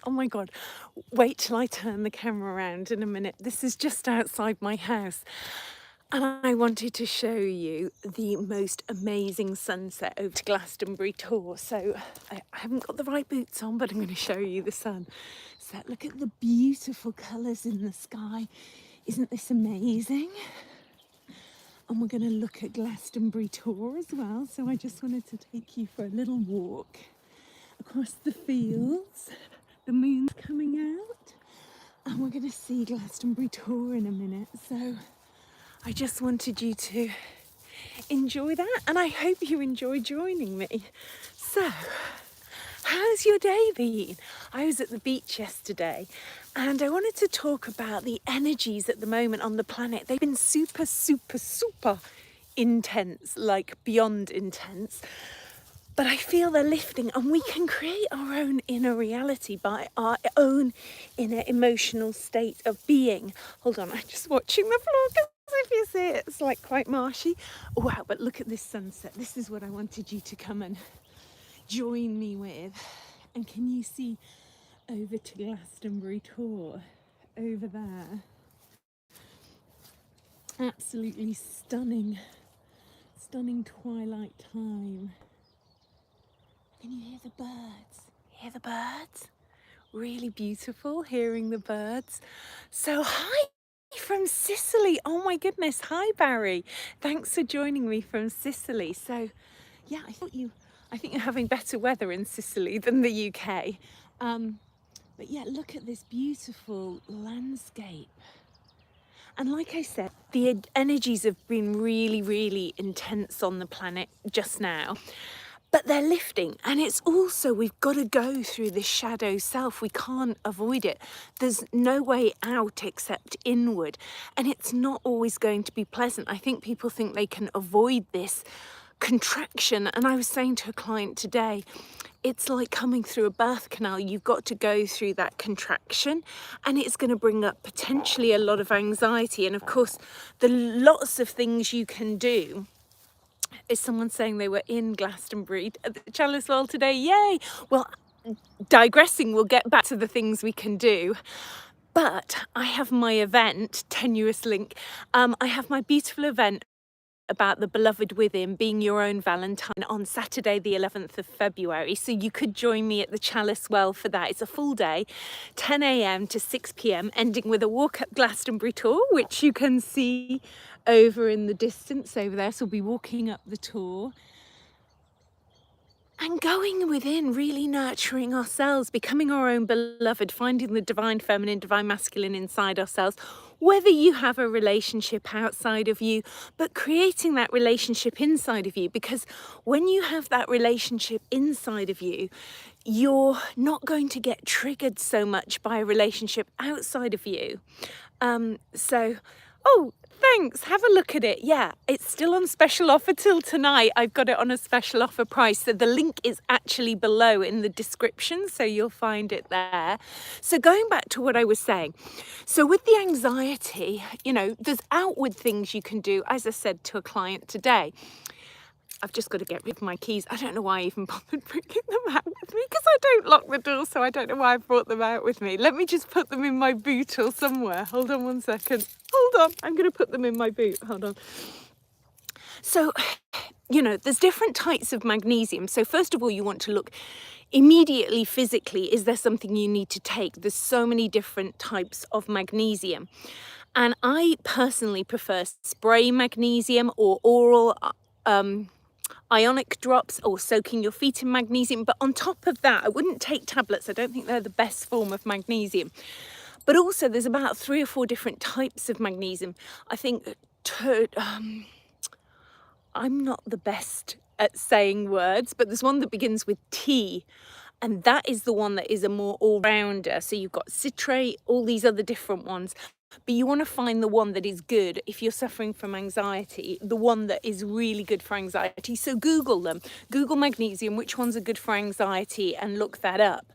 Oh my God, wait till I turn the camera around in a minute. This is just outside my house. And I wanted to show you the most amazing sunset over to Glastonbury tour. So I haven't got the right boots on, but I'm going to show you the sunset. Look at the beautiful colours in the sky. Isn't this amazing? And we're going to look at Glastonbury tour as well. So I just wanted to take you for a little walk across the fields. The moon's coming out and we're going to see Glastonbury tour in a minute. So I just wanted you to enjoy that, and I hope you enjoy joining me. So, how's your day been? I was at the beach yesterday and I wanted to talk about the energies at the moment on the planet. They've been super intense, like beyond intense. But I feel they're lifting, and we can create our own inner reality by our own inner emotional state of being. Hold on, I'm just watching the floor because if you see it, it's like quite marshy. Wow, but look at this sunset. This is what I wanted you to come and join me with. And can you see over to Glastonbury tour over there? Absolutely stunning twilight time. Can you hear the birds? Hear the birds? Really beautiful hearing the birds. So hi from Sicily. Oh my goodness. Hi Barry. Thanks for joining me from Sicily. So yeah, I think you're having better weather in Sicily than the UK. But yeah, look at this beautiful landscape. And like I said, the energies have been really intense on the planet just now. But they're lifting, and it's also, we've got to go through this shadow self. We can't avoid it. There's no way out except inward, and it's not always going to be pleasant. I think people think they can avoid this contraction, and I was saying to a client today, it's like coming through a birth canal. You've got to go through that contraction, and it's going to bring up potentially a lot of anxiety. And of course, the lots of things you can do. Is someone saying they were in Glastonbury at the Chalice Well today? Yay! Well, digressing, we'll get back to the things we can do. But I have my event, tenuous link. I have my beautiful event about the beloved within, being your own Valentine, on Saturday the 11th of February. So you could join me at the Chalice Well for that. It's a full day, 10 a.m. to 6 p.m, ending with a walk up Glastonbury tour, which you can see over in the distance over there. So we'll be walking up the tour and going within, really nurturing ourselves, becoming our own beloved, finding the divine feminine, divine masculine inside ourselves, whether you have a relationship outside of you, but creating that relationship inside of you, because when you have that relationship inside of you, you're not going to get triggered so much by a relationship outside of you. Oh, thanks. Have a look at it. Yeah, it's still on special offer till tonight. I've got it on a special offer price. So the link is actually below in the description, so you'll find it there. So going back to what I was saying. So with the anxiety, you know, there's outward things you can do, as I said to a client today. I've just got to get rid of my keys. I don't know why I even bothered bringing them out with me, because I don't lock the door, so I don't know why I brought them out with me. Let me just put them in my boot or somewhere. Hold on one second. Hold on. I'm going to put them in my boot. Hold on. So, you know, there's different types of magnesium. So first of all, you want to look immediately physically, is there something you need to take? There's so many different types of magnesium. And I personally prefer spray magnesium or oral ionic drops, or soaking your feet in magnesium. But on top of that, I wouldn't take tablets. I don't think they're the best form of magnesium. But also there's about 3 or 4 different types of magnesium. I think I'm not the best at saying words, but there's one that begins with T, and that is the one that is a more all-rounder. So you've got citrate, all these other different ones. But you want to find the one that is good if you're suffering from anxiety, the one that is really good for anxiety. So Google them. Google magnesium, which ones are good for anxiety, and look that up.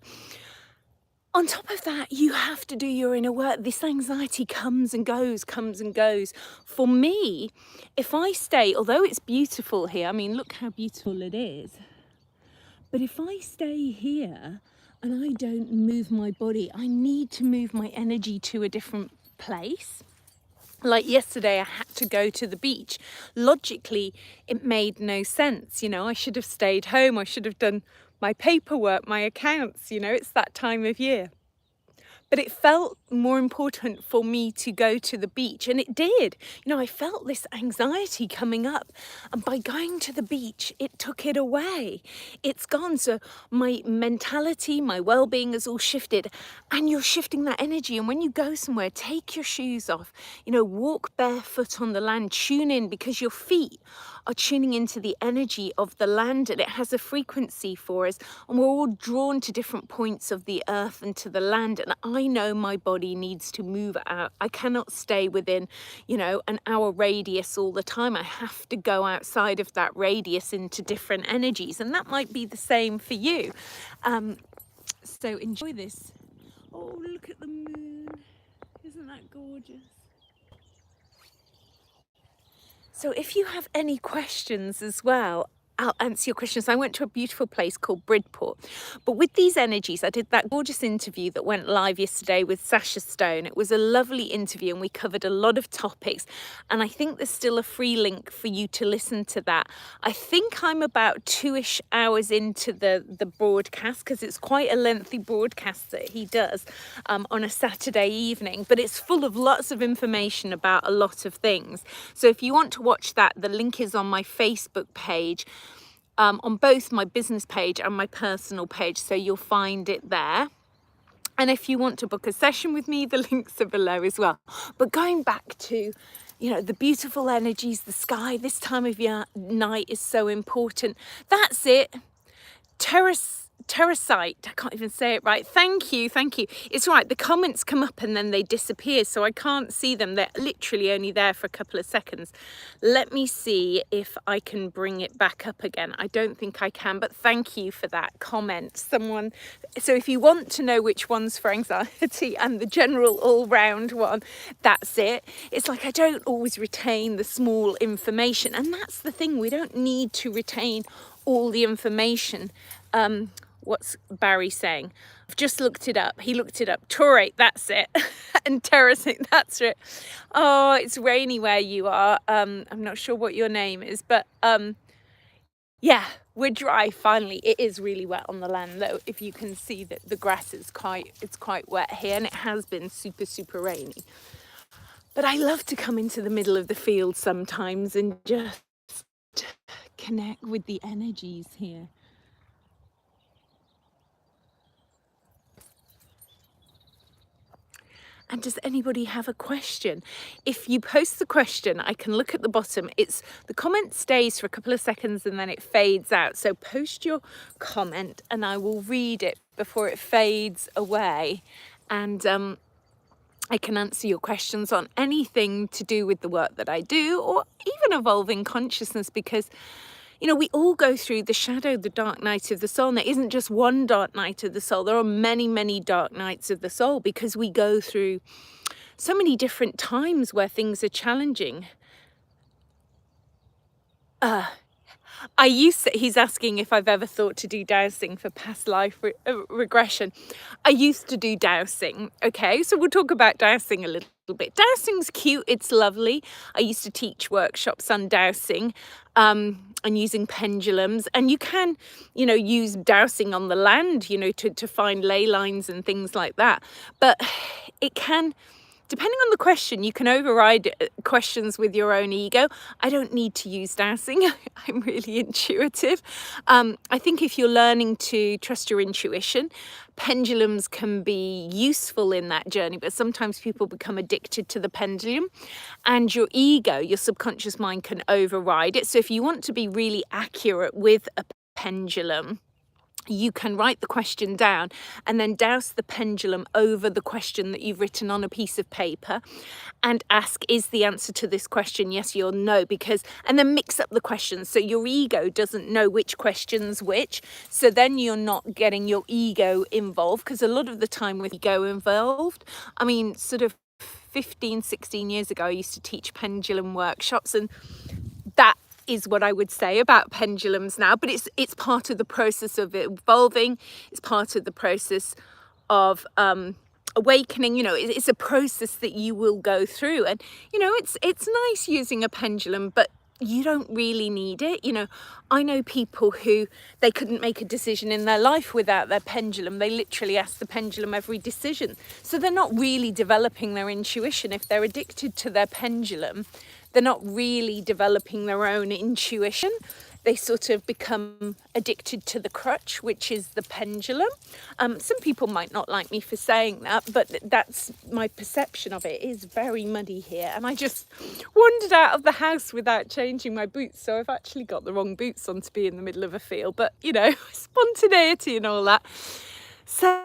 On top of that, you have to do your inner work. This anxiety comes and goes. For me, if I stay, although it's beautiful here, I mean, look how beautiful it is. But if I stay here, and I don't move my body, I need to move my energy to a different place. Like yesterday, I had to go to the beach. Logically, it made no sense. You know, I should have stayed home. I should have done my paperwork, my accounts. You know, it's that time of year. But it felt more important for me to go to the beach, and it did. You know, I felt this anxiety coming up, and by going to the beach, it took it away. It's gone. So my mentality, my well-being has all shifted, and you're shifting that energy. And when you go somewhere, take your shoes off, you know, walk barefoot on the land, tune in, because your feet are tuning into the energy of the land, and it has a frequency for us, and we're all drawn to different points of the earth and to the land. And I know my body needs to move out. I cannot stay within, you know, an hour radius all the time. I have to go outside of that radius into different energies, and that might be the same for you. So enjoy this. Oh, look at the moon. Isn't that gorgeous? So if you have any questions as well, I'll answer your questions. I went to a beautiful place called Bridport. But with these energies, I did that gorgeous interview that went live yesterday with Sasha Stone. It was a lovely interview, and we covered a lot of topics. And I think there's still a free link for you to listen to that. I think I'm about 2-ish hours into the broadcast, because it's quite a lengthy broadcast that he does on a Saturday evening. But it's full of lots of information about a lot of things. So if you want to watch that, the link is on my Facebook page. On both my business page and my personal page, so you'll find it there. And if you want to book a session with me, the links are below as well. But going back to, you know, the beautiful energies, the sky, this time of year, night is so important. That's it. Terrasite, I can't even say it right. Thank you. It's right, the comments come up and then they disappear, so I can't see them. They're literally only there for a couple of seconds. Let me see if I can bring it back up again. I don't think I can, but thank you for that comment. Someone, so if you want to know which one's for anxiety and the general all-round one, that's it. It's like I don't always retain the small information, and that's the thing, we don't need to retain all the information. What's Barry saying? I've just looked it up. He looked it up. Taurate, that's it. And terracing, that's it. Oh, it's rainy where you are. I'm not sure what your name is, but yeah, we're dry finally. It is really wet on the land though. If you can see that the grass is quite wet here, and it has been super rainy. But I love to come into the middle of the field sometimes and just connect with the energies here. And does anybody have a question? If you post the question, I can look at the bottom. The comment stays for a couple of seconds and then it fades out. So post your comment and I will read it before it fades away. And I can answer your questions on anything to do with the work that I do, or even evolving consciousness, because you know, we all go through the shadow, the dark night of the soul. And there isn't just one dark night of the soul. There are many dark nights of the soul, because we go through so many different times where things are challenging. He's asking if I've ever thought to do dowsing for past life regression. I used to do dowsing. Okay, so we'll talk about dowsing a little bit. Dowsing's cute, it's lovely. I used to teach workshops on dowsing and using pendulums, and you can, you know, use dowsing on the land, you know, to find ley lines and things like that. But it can, depending on the question, you can override questions with your own ego. I don't need to use dowsing. I'm really intuitive. I think if you're learning to trust your intuition, pendulums can be useful in that journey, but sometimes people become addicted to the pendulum, and your ego, your subconscious mind, can override it. So if you want to be really accurate with a pendulum, you can write the question down and then douse the pendulum over the question that you've written on a piece of paper and ask, is the answer to this question yes or no? And then mix up the questions so your ego doesn't know which question's which. So then you're not getting your ego involved, because a lot of the time with ego involved, I mean, sort of 15, 16 years ago, I used to teach pendulum workshops, and that is what I would say about pendulums now, but it's part of the process of evolving. It's part of the process of awakening. You know, it's a process that you will go through, and you know, it's nice using a pendulum, but you don't really need it. You know, I know people who they couldn't make a decision in their life without their pendulum. They literally ask the pendulum every decision. So they're not really developing their intuition. If they're addicted to their pendulum, they're not really developing their own intuition. They sort of become addicted to the crutch, which is the pendulum. Some people might not like me for saying that, but that's my perception of it. It is very muddy here. And I just wandered out of the house without changing my boots. So I've actually got the wrong boots on to be in the middle of a field. But, you know, spontaneity and all that. So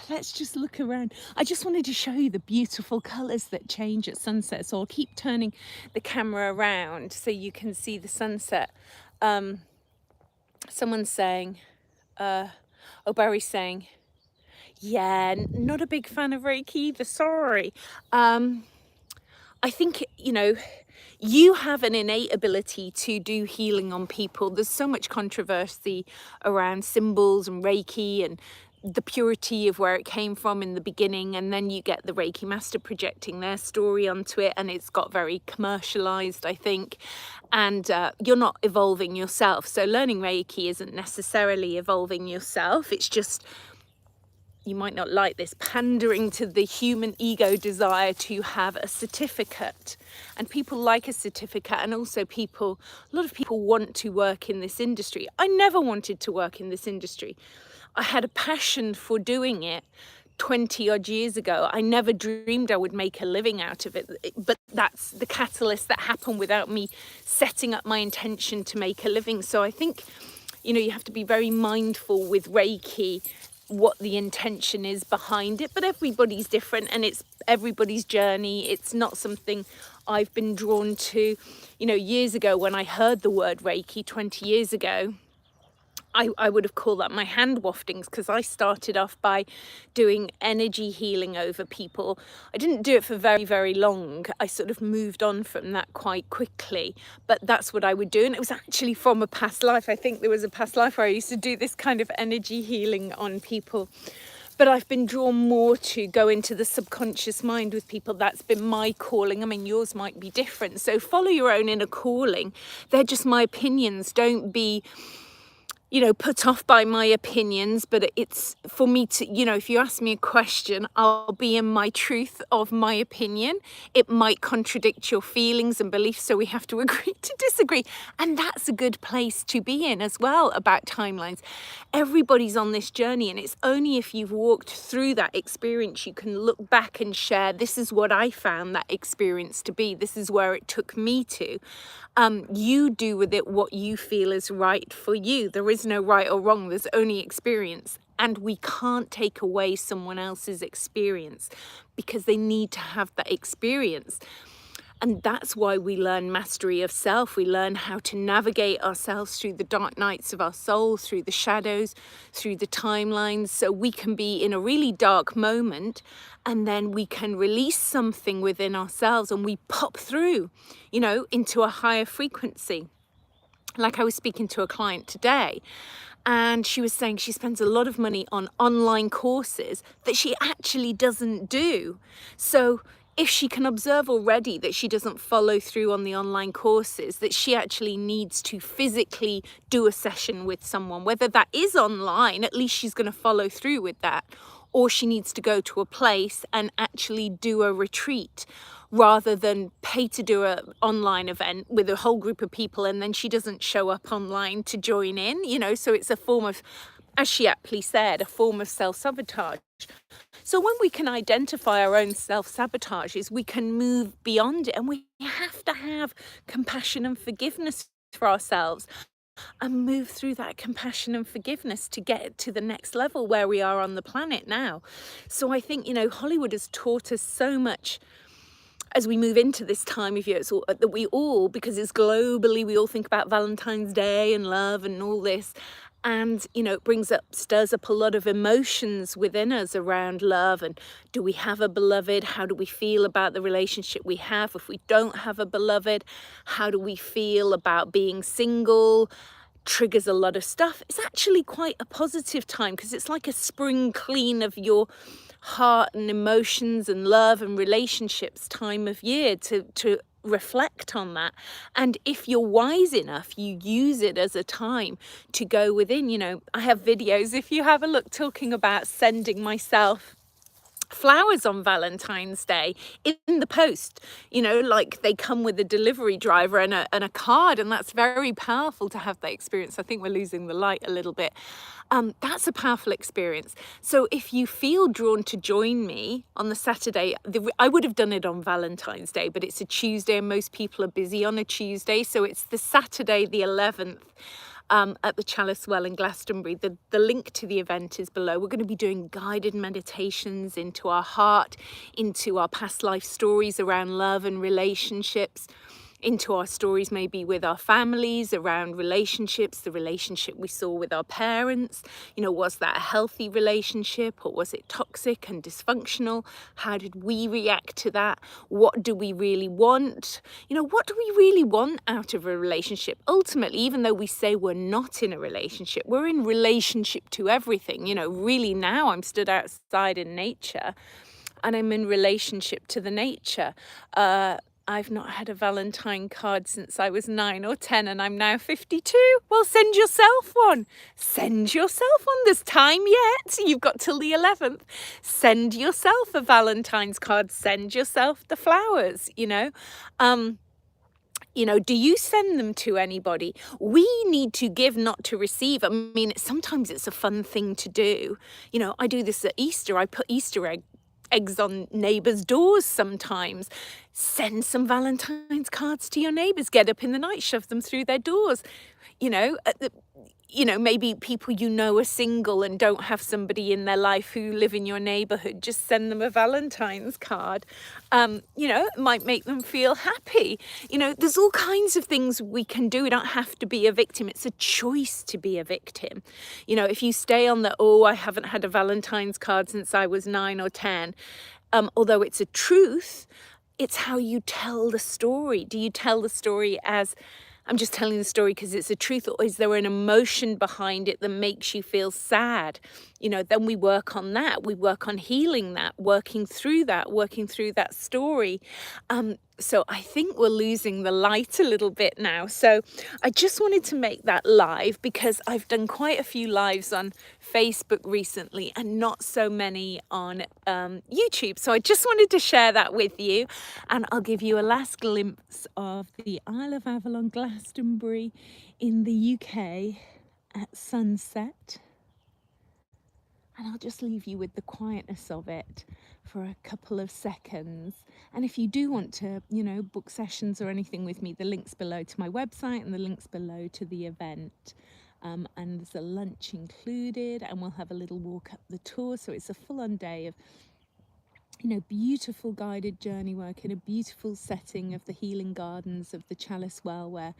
let's just look around. I just wanted to show you the beautiful colours that change at sunset. So I'll keep turning the camera around so you can see the sunset. Someone's saying, oh, Barry's saying, yeah, not a big fan of Reiki either, sorry. I think, you know, you have an innate ability to do healing on people. There's so much controversy around symbols and Reiki and the purity of where it came from in the beginning, and then you get the Reiki master projecting their story onto it, and it's got very commercialized, I think, and you're not evolving yourself. So learning Reiki isn't necessarily evolving yourself. It's just, you might not like this, pandering to the human ego desire to have a certificate. And people like a certificate, and also a lot of people want to work in this industry. I never wanted to work in this industry. I had a passion for doing it 20 odd years ago. I never dreamed I would make a living out of it, but that's the catalyst that happened without me setting up my intention to make a living. So I think, you know, you have to be very mindful with Reiki what the intention is behind it, but everybody's different and it's everybody's journey. It's not something I've been drawn to. You know, years ago when I heard the word Reiki 20 years ago, I would have called that my hand waftings, because I started off by doing energy healing over people. I didn't do it for very, very long. I sort of moved on from that quite quickly, but that's what I would do. And it was actually from a past life. I think there was a past life where I used to do this kind of energy healing on people. But I've been drawn more to go into the subconscious mind with people. That's been my calling. I mean, yours might be different. So follow your own inner calling. They're just my opinions. Don't be, you know, put off by my opinions, but it's for me to, you know, if you ask me a question, I'll be in my truth of my opinion. It might contradict your feelings and beliefs, so we have to agree to disagree. And that's a good place to be in as well about timelines. Everybody's on this journey, and it's only if you've walked through that experience you can look back and share, this is what I found that experience to be. This is where it took me to. You do with it what you feel is right for you. There is no right or wrong, there's only experience. And we can't take away someone else's experience because they need to have that experience. And that's why we learn mastery of self. We learn how to navigate ourselves through the dark nights of our soul, through the shadows, through the timelines. So we can be in a really dark moment, and then we can release something within ourselves and we pop through, you know, into a higher frequency. Like I was speaking to a client today, and she was saying she spends a lot of money on online courses that she actually doesn't do. So if she can observe already that she doesn't follow through on the online courses, that she actually needs to physically do a session with someone, whether that is online, at least she's going to follow through with that, or she needs to go to a place and actually do a retreat rather than pay to do an online event with a whole group of people and then she doesn't show up online to join in, you know. So it's a form of, as she aptly said, a form of self-sabotage. So when we can identify our own self-sabotages, we can move beyond it, and we have to have compassion and forgiveness for ourselves and move through that compassion and forgiveness to get to the next level where we are on the planet now. So I think, you know, Hollywood has taught us so much as we move into this time of year, that we all, because it's globally, we all think about Valentine's Day and love and all this. And, you know, it stirs up a lot of emotions within us around love. And do we have a beloved? How do we feel about the relationship we have? If we don't have a beloved, how do we feel about being single? Triggers a lot of stuff. It's actually quite a positive time because it's like a spring clean of your heart and emotions and love and relationships time of year to reflect on that. And if you're wise enough, you use it as a time to go within. You know, I have videos, if you have a look, talking about sending myself flowers on Valentine's Day in the post. You know, like they come with a delivery driver and a card, and that's very powerful to have that experience. I think we're losing the light a little bit. That's a powerful experience. So if you feel drawn to join me on the Saturday, I would have done it on Valentine's Day, but it's a Tuesday and most people are busy on a Tuesday. So it's the Saturday, the 11th. At the Chalice Well in Glastonbury. The link to the event is below. We're going to be doing guided meditations into our heart, into our past life stories around love and relationships, into our stories maybe with our families around relationships, the relationship we saw with our parents. You know, was that a healthy relationship or was it toxic and dysfunctional? How did we react to that? What do we really want? You know, what do we really want out of a relationship? Ultimately, even though we say we're not in a relationship, we're in relationship to everything. You know, really now I'm stood outside in nature and I'm in relationship to the nature. I've not had a Valentine card since I was 9 or 10 and I'm now 52. Well, send yourself one. Send yourself one. There's time yet. You've got till the 11th. Send yourself a Valentine's card. Send yourself the flowers, you know. You know, do you send them to anybody? We need to give, not to receive. I mean, sometimes it's a fun thing to do. You know, I do this at Easter. I put Easter eggs on neighbours' doors sometimes. Send some Valentine's cards to your neighbours. Get up in the night, shove them through their doors. You know, maybe people you know are single and don't have somebody in their life who live in your neighbourhood. Just send them a Valentine's card. You know, it might make them feel happy. You know, there's all kinds of things we can do. We don't have to be a victim. It's a choice to be a victim. You know, if you stay on the, oh, I haven't had a Valentine's card since I was 9 or 10, although it's a truth, it's how you tell the story. Do you tell the story as, I'm just telling the story because it's a truth, or is there an emotion behind it that makes you feel sad? You know, then we work on that. We work on healing that, working through that story. So I think we're losing the light a little bit now. So I just wanted to make that live because I've done quite a few lives on Facebook recently and not so many on YouTube. So I just wanted to share that with you, and I'll give you a last glimpse of the Isle of Avalon, Glastonbury in the UK at sunset. And I'll just leave you with the quietness of it for a couple of seconds. And if you do want to, you know, book sessions or anything with me, the link's below to my website and the link's below to the event. And there's a lunch included, and we'll have a little walk up the tour. So it's a full-on day of, you know, beautiful guided journey work in a beautiful setting of the healing gardens of the Chalice Well, where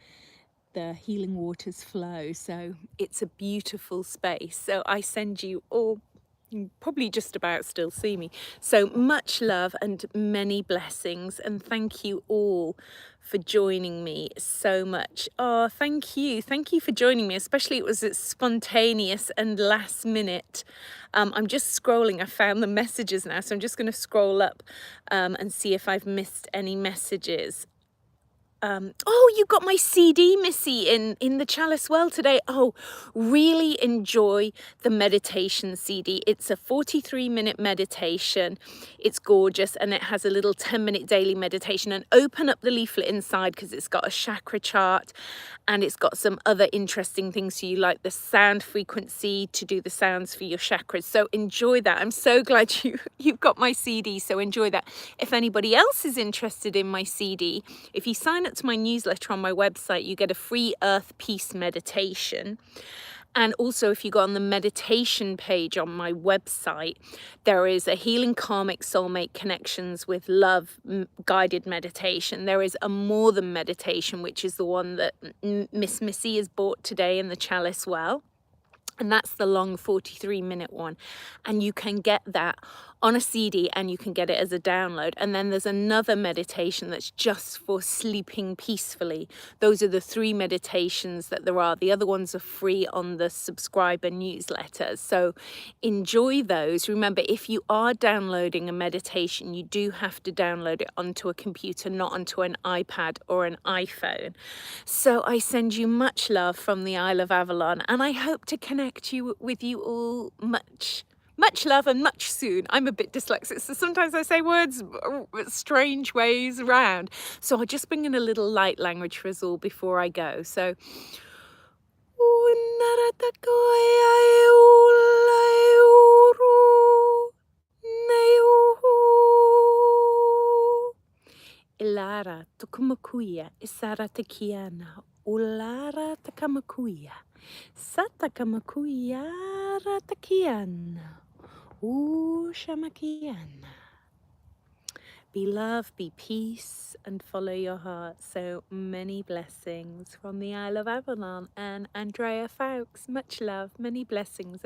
the healing waters flow. So it's a beautiful space. So I send you all, you probably just about still see me, so much love and many blessings, and thank you all for joining me so much. Oh, thank you for joining me, especially it was spontaneous and last minute. I'm just scrolling. I found the messages now, so I'm just going to scroll up and see if I've missed any messages. Oh, you got my CD, Missy, in the Chalice Well today. Oh, really enjoy the meditation CD. It's a 43-minute meditation. It's gorgeous, and it has a little 10-minute daily meditation. And open up the leaflet inside because it's got a chakra chart, and it's got some other interesting things for you, like the sound frequency to do the sounds for your chakras. So enjoy that. I'm so glad you've got my CD, so enjoy that. If anybody else is interested in my CD, if you sign up to my newsletter on my website, you get a free Earth Peace meditation. And also, if you go on the meditation page on my website, there is a Healing Karmic Soulmate Connections with Love guided meditation. There is a More Than meditation, which is the one that Miss Missy has bought today in the Chalice Well. And that's the long 43-minute one. And you can get that on a CD and you can get it as a download. And then there's another meditation that's just for sleeping peacefully. Those are the 3 meditations that there are. The other ones are free on the subscriber newsletters. So enjoy those. Remember, if you are downloading a meditation, you do have to download it onto a computer, not onto an iPad or an iPhone. So I send you much love from the Isle of Avalon, and I hope to connect with you all much love and much soon. I'm a bit dyslexic, so sometimes I say words strange ways around. So I'll just bring in a little light language for us all before I go. So Ilara tukamakuya isara takiana ulara takamakuya satakamakuya ratakiana shamakiana. Be love, be peace, and follow your heart. So many blessings from the Isle of Avalon and Andrea Foulkes. Much love, many blessings.